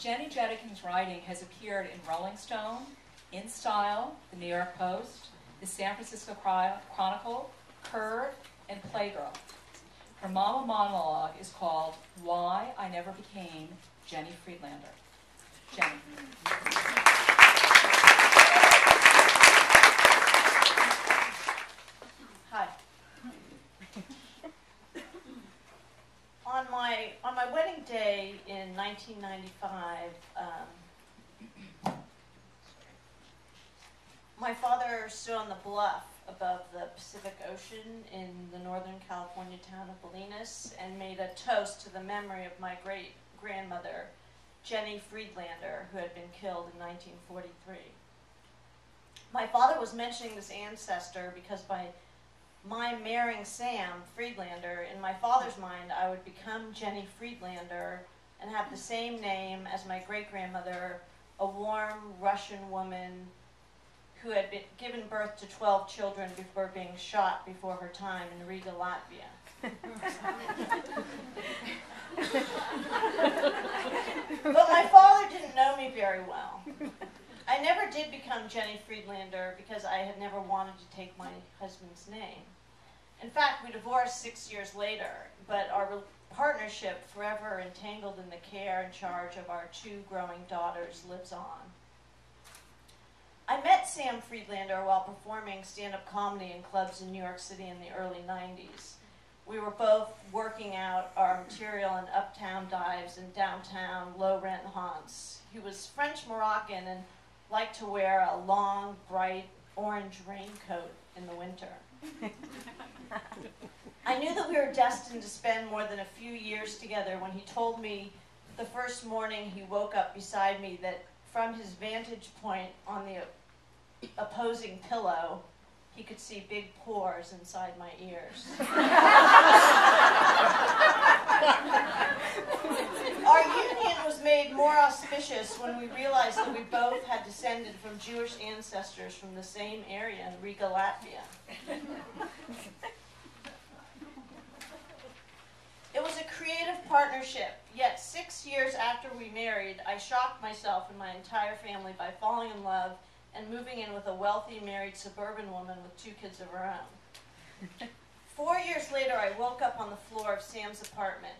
Jenny Jedeikin's writing has appeared in Rolling Stone, In Style, The New York Post, The San Francisco Chronicle, Curve, and Playgirl. Her mama monologue is called Why I Never Became Jenny Friedlander. Jenny. Hi. On my wedding day in 1995, my father stood on the bluff above the Pacific Ocean in the northern California town of Bolinas and made a toast to the memory of my great-grandmother, Jenny Friedlander, who had been killed in 1943. My father was mentioning this ancestor because by my marrying Sam Friedlander, in my father's mind, I would become Jenny Friedlander and have the same name as my great-grandmother, a warm Russian woman who had given birth to 12 children before being shot before her time in Riga, Latvia. But my father didn't know me very well. I never did become Jenny Friedlander because I had never wanted to take my husband's name. In fact, we divorced 6 years later, but our partnership, forever entangled in the care and charge of our 2 growing daughters, lives on. I met Sam Friedlander while performing stand-up comedy in clubs in New York City in the early 90s. We were both working out our material in uptown dives and downtown low-rent haunts. He was French-Moroccan and liked to wear a long, bright orange raincoat in the winter. I knew that we were destined to spend more than a few years together when he told me the first morning he woke up beside me that from his vantage point on the opposing pillow, he could see big pores inside my ears. Our union was made more auspicious when we realized that we both had descended from Jewish ancestors from the same area in Riga, Latvia. It was a creative partnership, yet 6 years after we married, I shocked myself and my entire family by falling in love and moving in with a wealthy, married suburban woman with 2 kids of her own. 4 years later, I woke up on the floor of Sam's apartment.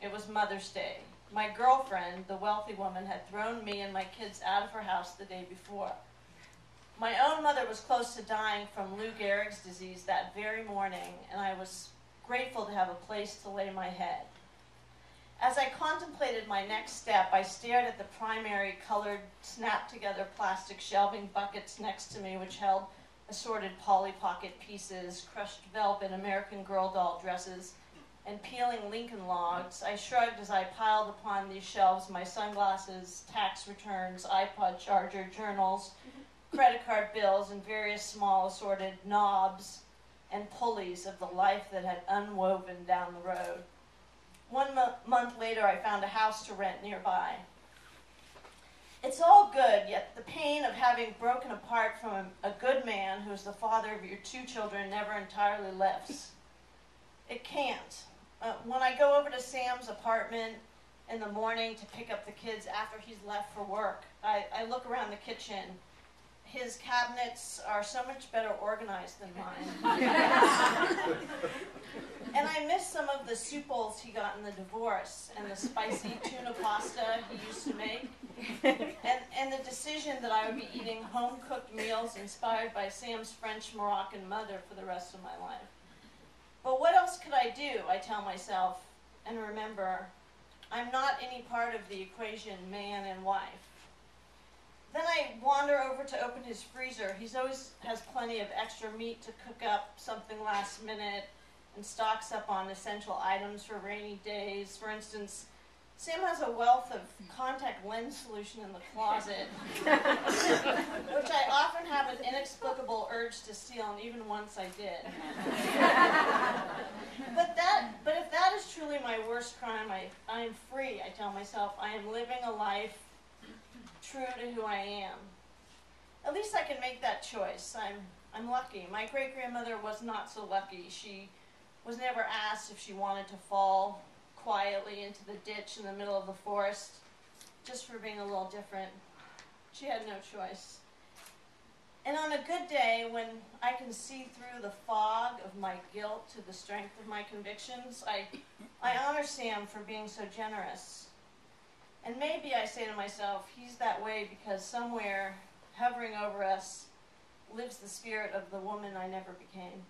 It was Mother's Day. My girlfriend, the wealthy woman, had thrown me and my kids out of her house the day before. My own mother was close to dying from Lou Gehrig's disease that very morning, and I was grateful to have a place to lay my head. As I contemplated my next step, I stared at the primary colored, snap-together plastic shelving buckets next to me, which held assorted Polly Pocket pieces, crushed velvet American Girl doll dresses, and peeling Lincoln logs. I shrugged as I piled upon these shelves my sunglasses, tax returns, iPod charger, journals, credit card bills, and various small assorted knobs and pulleys of the life that had unwoven down the road. 1 month later, I found a house to rent nearby. It's all good, yet the pain of having broken apart from a good man who is the father of your 2 children never entirely lifts. It can't. When I go over to Sam's apartment in the morning to pick up the kids after he's left for work, I look around the kitchen. His cabinets are so much better organized than mine. And I miss some of the soup bowls he got in the divorce and the spicy tuna pasta he used to make. And the decision that I would be eating home-cooked meals inspired by Sam's French-Moroccan mother for the rest of my life. But what else could I do, I tell myself, and remember, I'm not any part of the equation man and wife. Then I wander over to open his freezer. He always has plenty of extra meat to cook up something last minute and stocks up on essential items for rainy days. For instance, Sam has a wealth of contact lens solution in the closet, which I often have an inexplicable urge to steal, and even once I did. But if that is truly my worst crime, I am free, I tell myself. I am living a life true to who I am. At least I can make that choice. I'm lucky. My great-grandmother was not so lucky. She was never asked if she wanted to fall quietly into the ditch in the middle of the forest. just for being a little different. She had no choice. And on a good day, when I can see through the fog of my guilt to the strength of my convictions, I honor Sam for being so generous. And maybe I say to myself, he's that way because somewhere, hovering over us, lives the spirit of the woman I never became.